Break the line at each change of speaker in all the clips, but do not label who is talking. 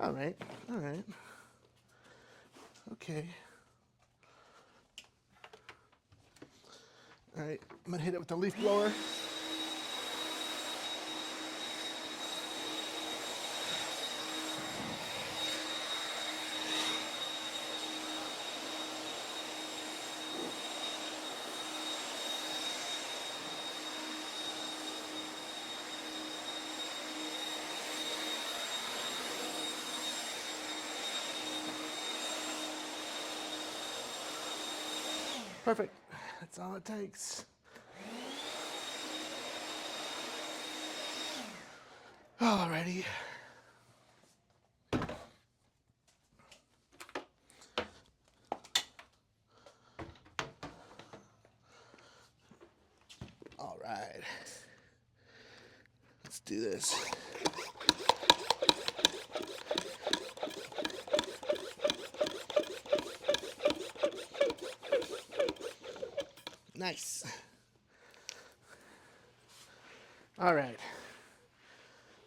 All right, all right. Okay. All right, I'm gonna hit it with the leaf blower. Perfect. That's all it takes. Alrighty. All right. Let's do this. Nice. All right.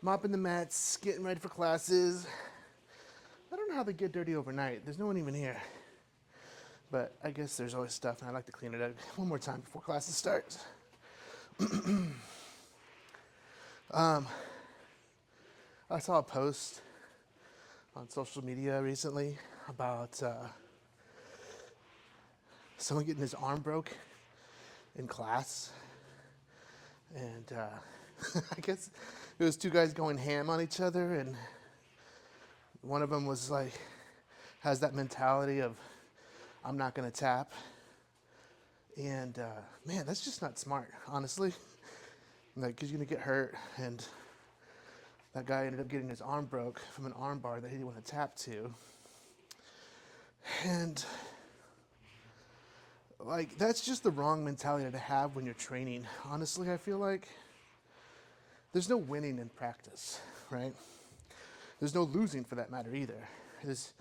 Mopping the mats, getting ready for classes. I don't know how they get dirty overnight. There's no one even here. But I guess there's always stuff, and I like to clean it up one more time before classes start. I saw a post on social media recently about someone getting his arm broke in class. And I guess it was two guys going ham on each other, and one of them was like, has that mentality of, I'm not going to tap. And man, that's just not smart, honestly. Like, because you're going to get hurt. And that guy ended up getting his arm broke from an arm bar that he didn't want to tap to. And like, that's just the wrong mentality to have when you're training. Honestly, I feel like there's no winning in practice, right? There's no losing for that matter either. There's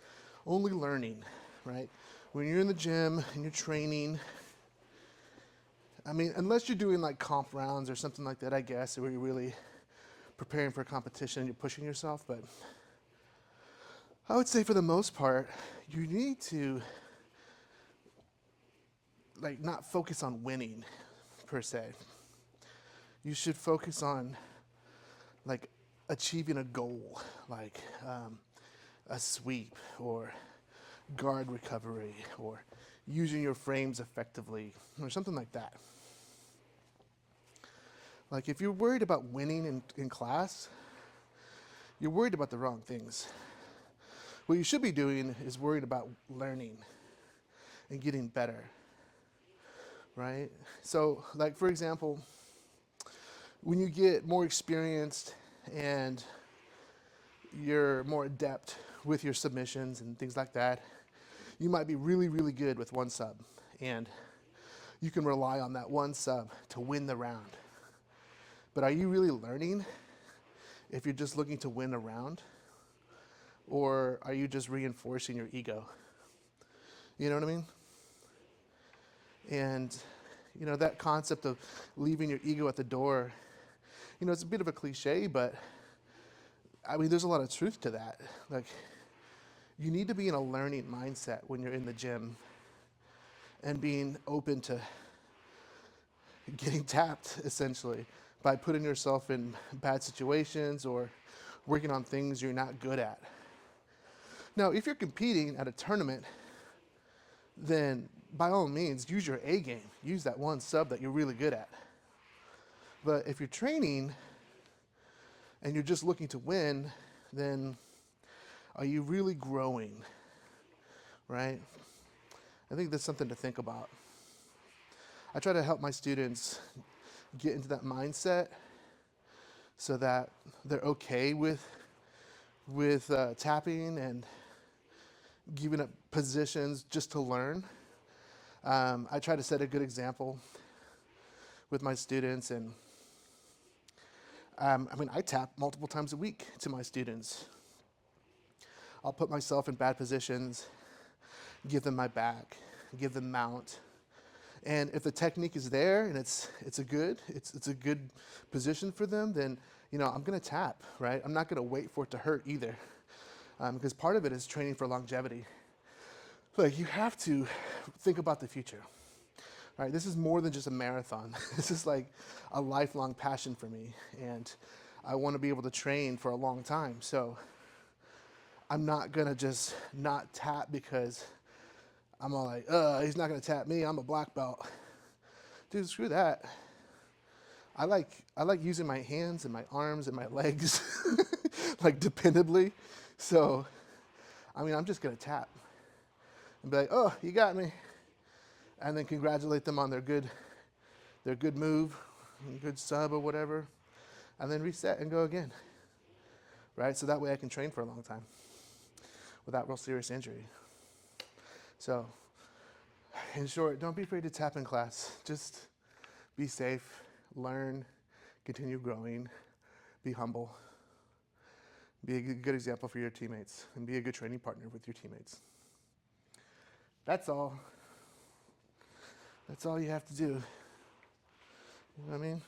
only learning, right? When you're in the gym and you're training, I mean, unless you're doing like comp rounds or something like that, I guess, where you're really preparing for a competition and you're pushing yourself. But I would say for the most part, you need to like not focus on winning per se. You should focus on like achieving a goal, like a sweep or guard recovery or using your frames effectively or something like that. Like if you're worried about winning in class, you're worried about the wrong things. What you should be doing is worried about learning and getting better, right? So like for example, when you get more experienced and you're more adept with your submissions and things like that, you might be really, really good with one sub. And you can rely on that one sub to win the round. But are you really learning if you're just looking to win a round? Or are you just reinforcing your ego? You know what I mean? And, you know, that concept of leaving your ego at the door, you know, it's a bit of a cliche, but I mean, there's a lot of truth to that. Like, you need to be in a learning mindset when you're in the gym and being open to getting tapped, essentially, by putting yourself in bad situations or working on things you're not good at. Now, if you're competing at a tournament, then by all means, use your A game. Use that one sub that you're really good at. But if you're training and you're just looking to win, then are you really growing, right? I think that's something to think about. I try to help my students get into that mindset so that they're okay with tapping and giving up positions just to learn. I try to set a good example with my students, and I mean, I tap multiple times a week to my students. I'll put myself in bad positions, give them my back, give them mount. And if the technique is there and it's a good position for them, then you know I'm gonna tap, right? I'm not gonna wait for it to hurt either. because part of it is training for longevity. Like, you have to think about the future. All right, this is more than just a marathon. This is like a lifelong passion for me, and I want to be able to train for a long time. So I'm not gonna just not tap because I'm all like, he's not gonna tap me, I'm a black belt. Dude, screw that. I like using my hands and my arms and my legs like dependably. So, I mean, I'm just gonna tap and be like, oh, you got me. And then congratulate them on their good move, good sub or whatever, and then reset and go again, right? So that way I can train for a long time without real serious injury. So, in short, don't be afraid to tap in class. Just be safe, learn, continue growing, be humble, be a good example for your teammates, and be a good training partner with your teammates. That's all. That's all you have to do. You know what I mean?